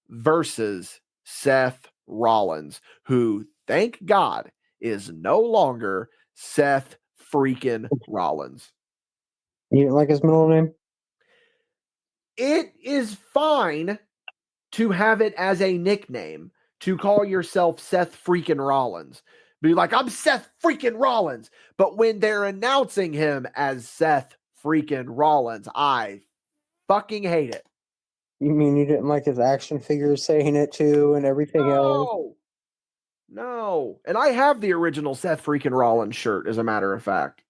versus Seth Rollins, who, thank God, is no longer Seth freaking Rollins. You didn't like his middle name? It is fine to have it as a nickname, to call yourself Seth freaking Rollins. Be like, I'm Seth freaking Rollins. But when they're announcing him as Seth freaking Rollins, I fucking hate it. You mean you didn't like his action figures saying it too and everything else? No. And I have the original Seth freaking Rollins shirt, as a matter of fact.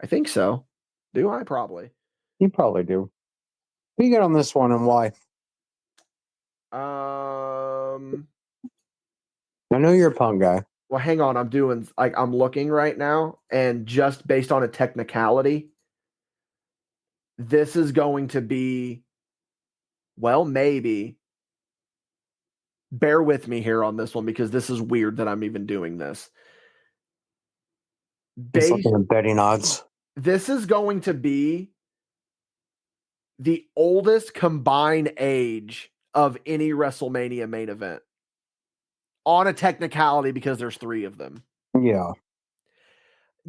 I think so. Do I? Probably. You probably do. Who you got on this one and why? I know you're a Punk guy. Well, hang on. I'm looking right now, and just based on a technicality, this is going to be, well, maybe. Bear with me here on this one because this is weird that I'm even doing this. He's looking at betting odds. This is going to be the oldest combined age of any WrestleMania main event on a technicality because there's 3 of them. Yeah.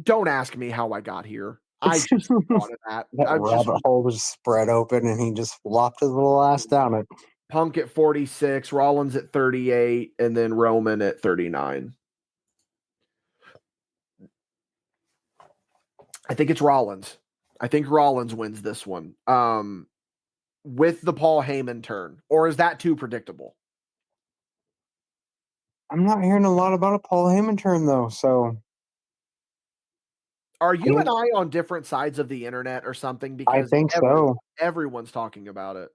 Don't ask me how I got here. I just thought of that. That rabbit hole was spread open and he just flopped his little ass down it. Punk at 46, Rollins at 38, and then Roman at 39. I think it's Rollins. I think Rollins wins this one. With the Paul Heyman turn. Or is that too predictable? I'm not hearing a lot about a Paul Heyman turn though, so are you and I on different sides of the internet or something? Because I think so. Everyone's talking about it.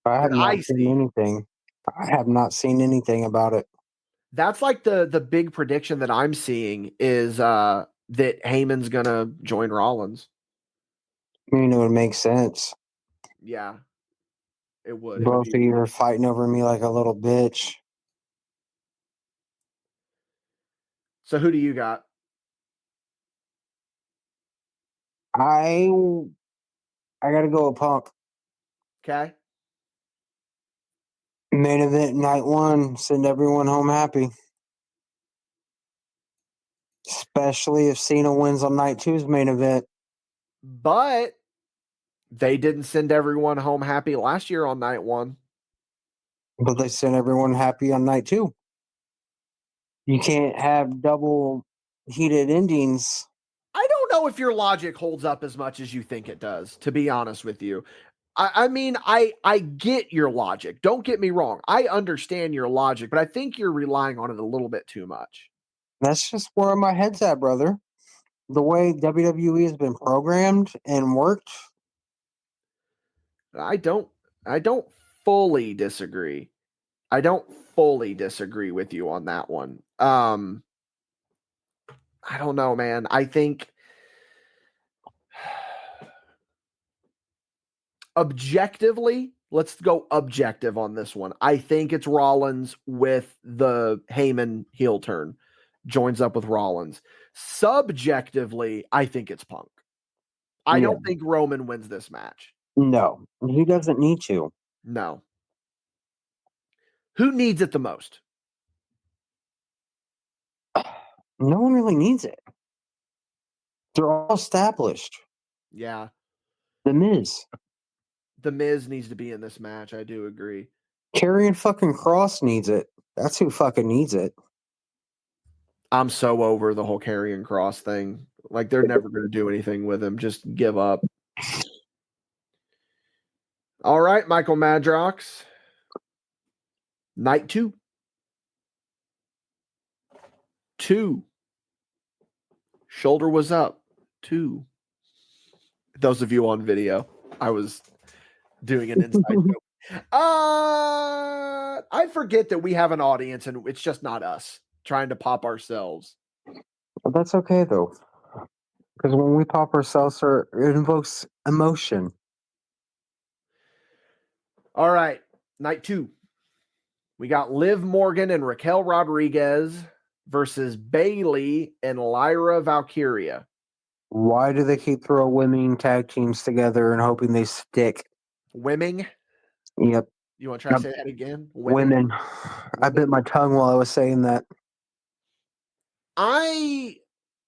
I have not seen anything. I have not seen anything about it. That's like the big prediction that I'm seeing is that Heyman's gonna join Rollins. I mean, it would make sense. Yeah, it would. Both of you are fighting over me like a little bitch. So who do you got? I gotta go with Punk. Okay. Main event night 1. Send everyone home happy. Especially if Cena wins on night 2's main event. But they didn't send everyone home happy last year on night 1. But they sent everyone happy on night 2. You can't have double heated endings. I don't know if your logic holds up as much as you think it does, to be honest with you. I mean, I get your logic. Don't get me wrong. I understand your logic, but I think you're relying on it a little bit too much. That's just where my head's at, brother. The way WWE has been programmed and worked. I don't fully disagree. I don't fully disagree with you on that one. I don't know, man. I think objectively, let's go objective on this one. I think it's Rollins with the Heyman heel turn. Joins up with Rollins. Subjectively, I think it's Punk. I don't think Roman wins this match. No, he doesn't need to. No. Who needs it the most? No one really needs it. They're all established. Yeah. The Miz. The Miz needs to be in this match. I do agree. Karrion fucking Kross needs it. That's who fucking needs it. I'm so over the whole Karrion Kross thing. Like, they're never going to do anything with him. Just give up. All right, Michael Madrox. Night 2. 2. Shoulder was up. 2. Those of you on video, I was doing an inside joke. I forget that we have an audience and it's just not us trying to pop ourselves. But that's okay though, because when we pop ourselves, it invokes emotion. All right, night 2. We got Liv Morgan and Raquel Rodriguez versus Bayley and Lyra Valkyria. Why do they keep throwing women tag teams together and hoping they stick? Women? Yep. You want to try to say that again? Women. I bit my tongue while I was saying that.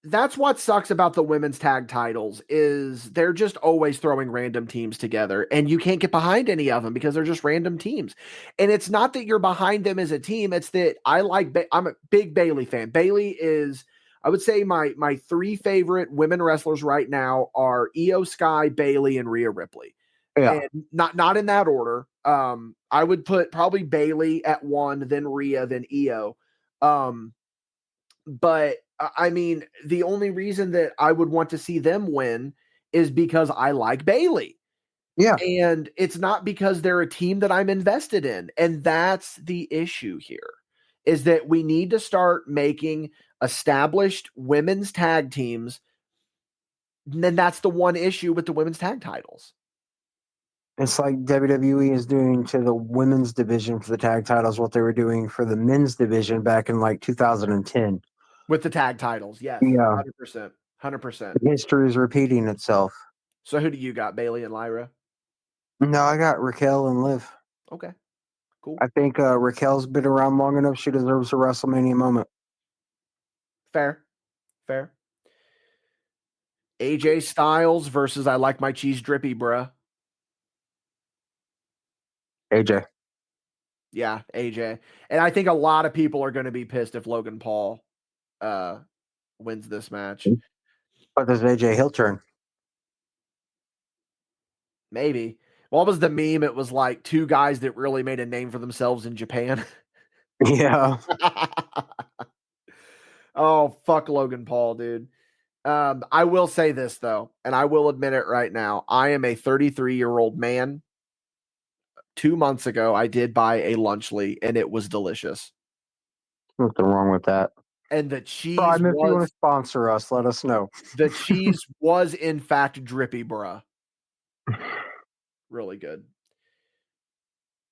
That's what sucks about the women's tag titles is they're just always throwing random teams together and you can't get behind any of them because they're just random teams. And it's not that you're behind them as a team. It's that I'm a big Bayley fan. Bayley is, I would say my 3 favorite women wrestlers right now are Io Sky, Bayley, and Rhea Ripley. Yeah. And not in that order. I would put probably Bailey at 1, then Rhea, then Io. But I mean, the only reason that I would want to see them win is because I like Bailey. Yeah. And it's not because they're a team that I'm invested in. And that's the issue here, is that we need to start making established women's tag teams. And then that's the one issue with the women's tag titles. It's like WWE is doing to the women's division for the tag titles what they were doing for the men's division back in like 2010. With the tag titles, yes. Yeah. 100%. 100%. History is repeating itself. So who do you got, Bailey and Lyra? No, I got Raquel and Liv. Okay, cool. I think Raquel's been around long enough. She deserves a WrestleMania moment. Fair. AJ Styles versus I like my cheese drippy, bruh. AJ. Yeah, AJ. And I think a lot of people are going to be pissed if Logan Paul wins this match. But there's AJ heel turn. Maybe. What was the meme? It was like two guys that really made a name for themselves in Japan. Yeah. Oh, fuck Logan Paul, dude. I will say this, though, and I will admit it right now. I am a 33-year-old man. 2 months ago, I did buy a Lunchly, and it was delicious. Nothing wrong with that. And the cheese Prime, if you want was to sponsor us, let us know. the cheese was in fact drippy, bruh. Really good.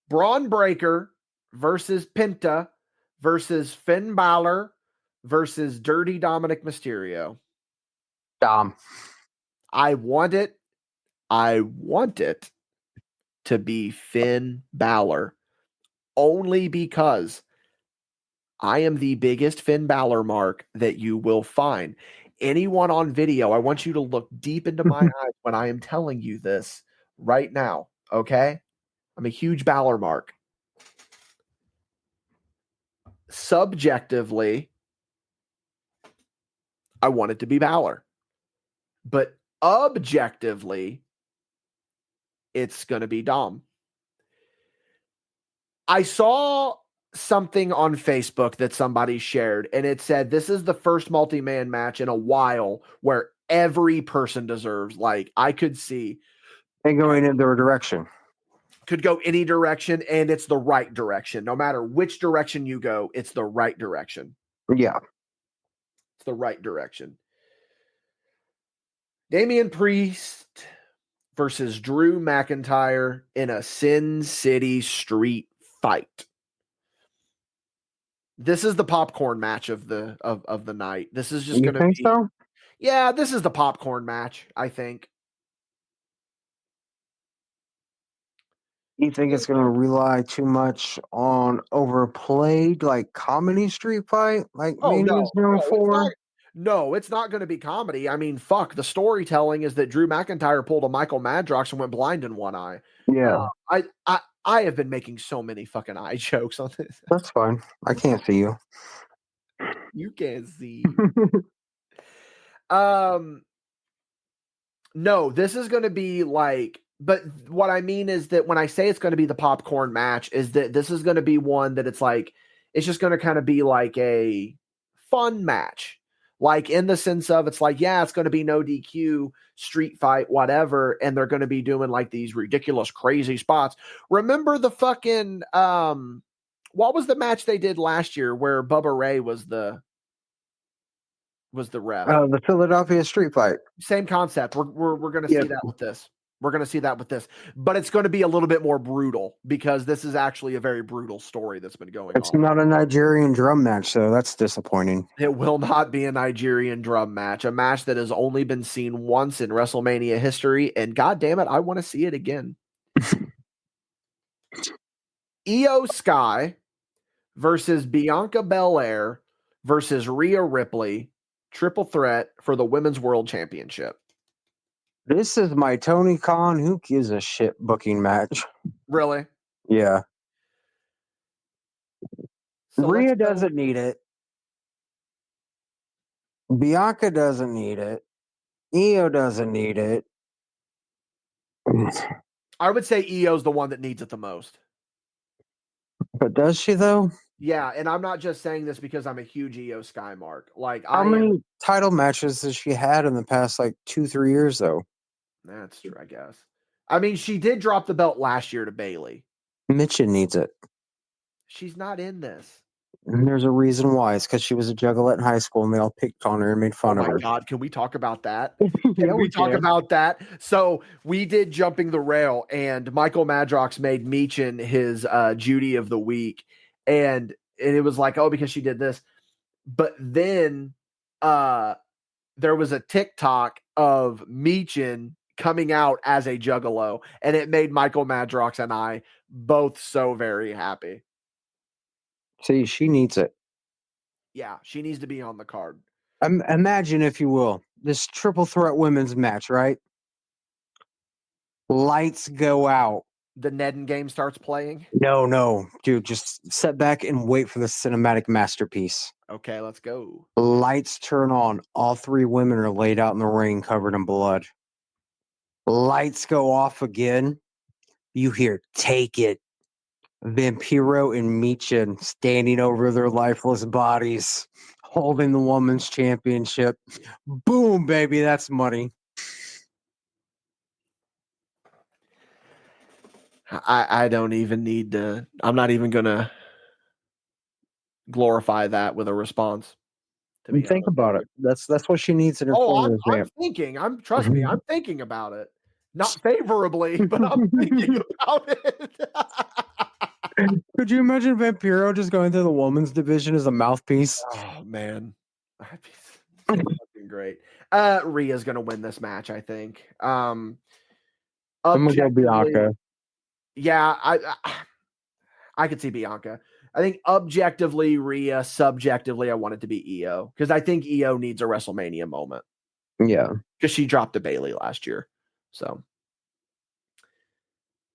Braun Breaker versus Penta versus Finn Balor versus Dirty Dominic Mysterio. Dom. I want it to be Finn Balor only because I am the biggest Finn Balor mark that you will find. Anyone on video, I want you to look deep into my eyes when I am telling you this right now, okay? I'm a huge Balor mark. Subjectively, I want it to be Balor. But objectively, it's going to be Dom. I saw something on Facebook that somebody shared, and it said this is the first multi-man match in a while where every person deserves. Like, I could see And going in their direction. could go any direction, and it's the right direction. No matter which direction you go, it's the right direction. Yeah. It's the right direction. Damian Priest versus Drew McIntyre in a Sin City street fight. This is the popcorn match of the night. This is just You going to think be. so? Yeah, this is the popcorn match, I think. You think it's going to rely too much on overplayed, like comedy street fight, like Oh Mania's known for? No, it's not going to be comedy. I mean, fuck. The storytelling is that Drew McIntyre pulled a Michael Madrox and went blind in one eye. Yeah, I have been making so many fucking eye jokes on this. that's fine. I can't see you. You can't see. No, this is going to be like, but what I mean is that when I say it's going to be the popcorn match, is that this is going to be one that it's like, it's just going to kind of be like a fun match. Like in the sense of it's like, yeah, it's going to be no DQ, street fight, whatever. And they're going to be doing like these ridiculous, crazy spots. Remember the fucking, what was the match they did last year where Bubba Ray was the ref? The Philadelphia street fight. Same concept. We're going to see that with this. We're going to see that with this, but it's going to be a little bit more brutal because this is actually a very brutal story that's been going on. It's not a Nigerian drum match, so that's disappointing. It will not be a Nigerian drum match, a match that has only been seen once in WrestleMania history, and god damn it, I want to see it again. Io Sky versus Bianca Belair versus Rhea Ripley, triple threat for the Women's World Championship. This is my Tony Khan who gives a shit booking match. Really? Yeah. So Rhea doesn't need it. Bianca doesn't need it. Io doesn't need it. I would say Io's the one that needs it the most. But does she though? Yeah, and I'm not just saying this because I'm a huge Io Skymark. Like How I am. many title matches has she had in the past like 2-3 years though? That's true, I guess. I mean, she did drop the belt last year to Bailey. Mitchin needs it. She's not in this. And there's a reason why. It's because she was a juggalette in high school and they all picked on her and made Oh fun of my her. God, can we talk about that? Yeah, Can we we talk can. about that? So we did Jumping the Rail, and Michael Madrox made Meechin his Judy of the week. And it was like, oh, because she did this. But then there was a TikTok of Meechin coming out as a juggalo, and it made Michael Madrox and I both so very happy. See, she needs it. Yeah, she needs to be on the card. Imagine, if you will, this triple threat women's match, right? Lights go out. The Nedden game starts playing. No, dude, just sit back and wait for the cinematic masterpiece. Okay, let's go. Lights turn on. All three women are laid out in the ring covered in blood. Lights go off again. You hear, take it. Vampiro and Meechin standing over their lifeless bodies, holding the women's championship. Boom, baby, that's money. I don't even need to. I'm not even gonna glorify that with a response. To be Think honest about with it. you. That's what she needs in her Oh, corner, I'm vamp. thinking. Trust me. I'm thinking about it. Not favorably, but I'm thinking about it. Could you imagine Vampiro just going through the women's division as a mouthpiece? Oh man, that'd be fucking great. Rhea's gonna win this match, I think. I'm gonna go Objectively, Bianca. yeah, I could see Bianca. I think objectively Rhea, subjectively I want it to be Io because I think Io needs a WrestleMania moment Yeah. because she dropped to Bailey last year. So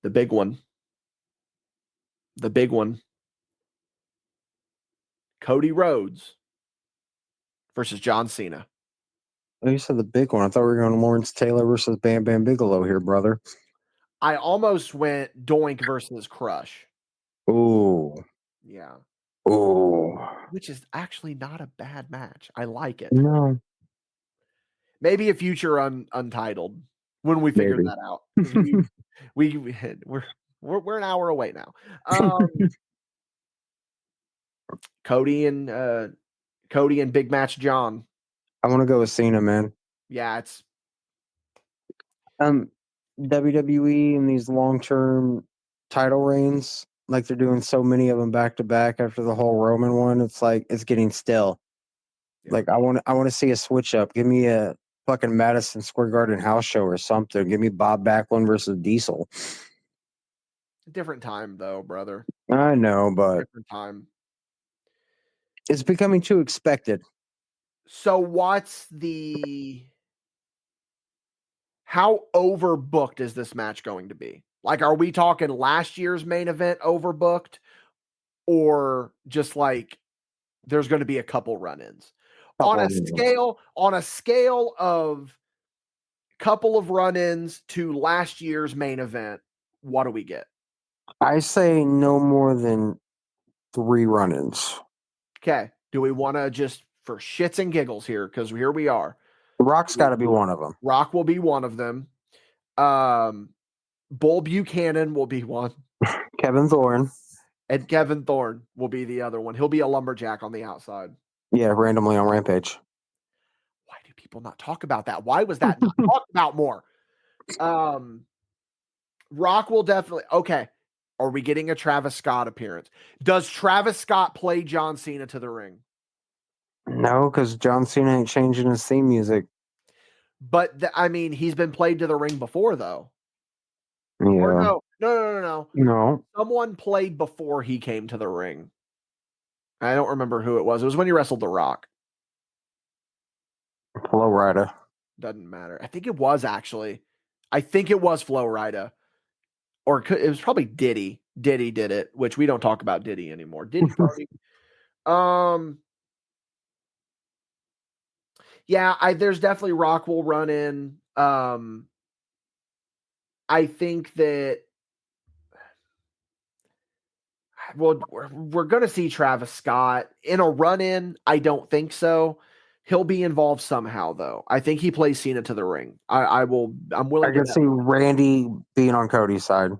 the big one, the big one, Cody Rhodes versus John Cena. Oh, you said the big one. I thought we were going Lawrence Taylor versus Bam Bam Bigelow here, brother. I almost went Doink versus Crush. Ooh. Yeah. Ooh. Which is actually not a bad match. I like it. No. Maybe a future untitled when we figure Maybe. that out because we're an hour away now. Cody and Big Match John. I want to go with Cena, man. Yeah, it's WWE and these long-term title reigns, like they're doing so many of them back to back after the whole Roman one. It's like it's getting stale. yeah, Like I want to see a switch up. Give me a fucking Madison Square Garden house show or something. Give me Bob Backlund versus Diesel. different time though, brother. I know, but Different time. it's becoming too expected. So how overbooked is this match going to be? Like, are we talking last year's main event overbooked, or just like there's going to be a couple run-ins on Couple a of reasons. scale of couple of run-ins to last year's main event? What do we get? I say no more than 3 run-ins. Okay, do we want to just for shits and giggles here because here we are? Rock's got to be one of them. Rock will be one of them. Bull Buchanan will be one. Kevin Thorne. And Kevin Thorne will be the other one. He'll be a lumberjack on the outside. Yeah, randomly on Rampage. Why do people not talk about that? Why was that not talked about more? Rock will definitely. Okay. Are we getting a Travis Scott appearance? Does Travis Scott play John Cena to the ring? No, because John Cena ain't changing his theme music. But I mean, he's been played to the ring before, though. Or Yeah. no. No. Someone played before he came to the ring. I don't remember who it was. It was when he wrestled The Rock. Flow Rider. Doesn't matter. I think it was actually. I think it was Flo Rida. Or it was probably Diddy. Diddy did it, which we don't talk about Diddy anymore. Diddy party. Yeah, there's definitely Rock will run in. I think that we're going to see Travis Scott in a run-in. I don't think so. He'll be involved somehow, though. I think he plays Cena to the ring. I'm willing I to can see Randy being on Cody's side.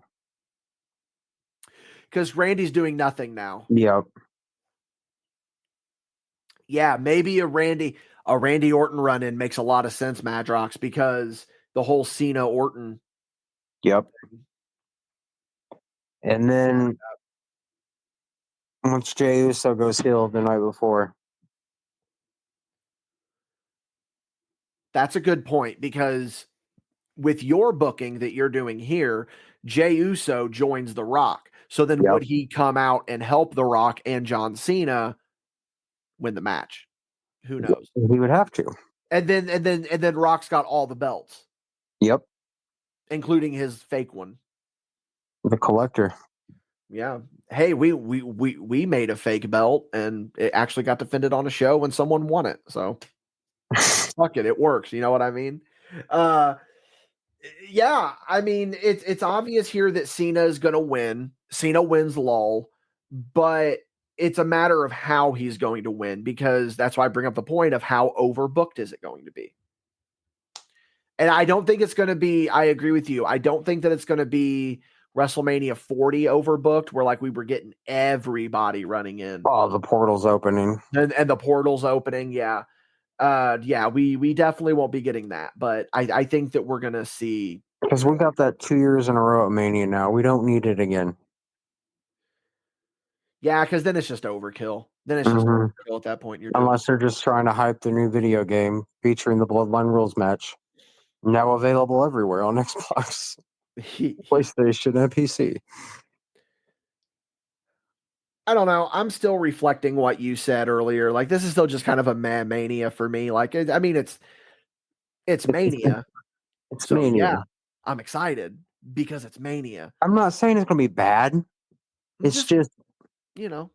because Randy's doing nothing now. Yep. Yeah, maybe a Randy Orton run-in makes a lot of sense, Madrox, because the whole Cena Orton. Yep. And then once Jey Uso goes heel the night before. That's a good point, because with your booking that you're doing here, Jey Uso joins The Rock. So then would he come out and help The Rock and John Cena win the match? Who knows? He would have to. And then Rock's got all the belts. Yep. Including his fake one. The collector. Yeah. Hey, we made a fake belt and it actually got defended on a show when someone won it. So fuck it, it works. You know what I mean? Yeah, I mean it's obvious here that Cena is gonna win. Cena wins LOL, but it's a matter of how he's going to win, because that's why I bring up the point of how overbooked is it going to be. And I don't think it's going to be, I agree with you. I don't think that it's going to be WrestleMania 40 overbooked, where like we were getting everybody running in. Oh, the portal's opening. And the portal's opening, yeah. Yeah, we definitely won't be getting that. But I think that we're going to see. Because we got that 2 years in a row at Mania now. We don't need it again. Yeah, because then it's just overkill. Then it's just overkill at that point. Unless they're just trying to hype the new video game featuring the Bloodline Rules match. Now available everywhere on Xbox, PlayStation, and PC. I don't know. I'm still reflecting what you said earlier. Like, this is still just kind of a mania for me. Like, I mean, it's Mania. It's so, Mania. Yeah, I'm excited because it's Mania. I'm not saying it's going to be bad. It's just, you know,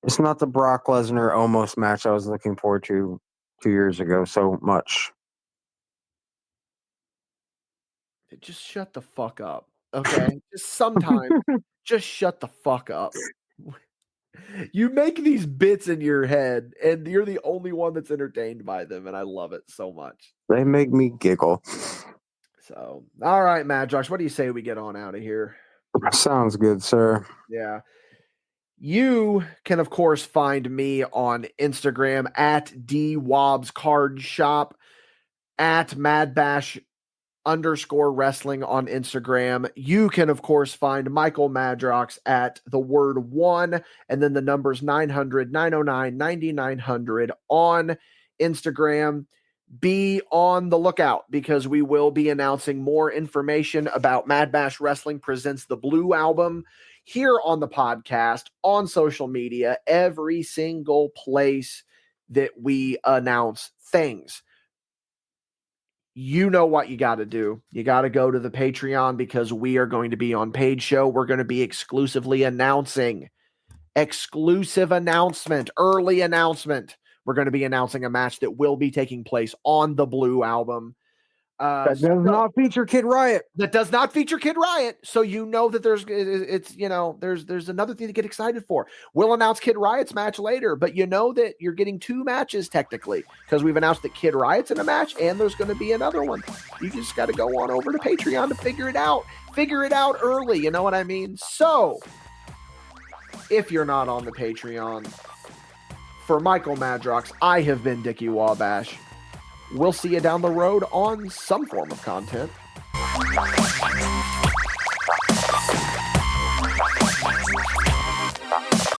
it's not the Brock Lesnar almost match I was looking forward to 2 years ago so much. Just shut the fuck up, okay? Just sometimes, just shut the fuck up. You make these bits in your head, and you're the only one that's entertained by them, and I love it so much. They make me giggle. So, all right, Madrox, what do you say we get on out of here? Sounds good, sir. Yeah. You can, of course, find me on Instagram at DWobs Card Shop, at MadBash _wrestling on Instagram. You can, of course, find Michael Madrox at the word 1 and then the numbers 900 909 9900 on Instagram. Be on the lookout, because we will be announcing more information about MadBash Wrestling Presents the Blue Album here on the podcast, on social media, every single place that we announce things. You know what you got to do. You got to go to the Patreon, because we are going to be on Paid Show. We're going to be exclusive announcement, early announcement. We're going to be announcing a match that will be taking place on the Blue Album. That does not feature Kid Riot. That does not feature Kid Riot. So you know that there's another thing to get excited for. We'll announce Kid Riot's match later, but you know that you're getting 2 matches technically, because we've announced that Kid Riot's in a match and there's going to be another one. You just got to go on over to Patreon to figure it out. Figure it out early. You know what I mean? So if you're not on the Patreon, for Michael Madrox, I have been Dickie Wabash. We'll see you down the road on some form of content.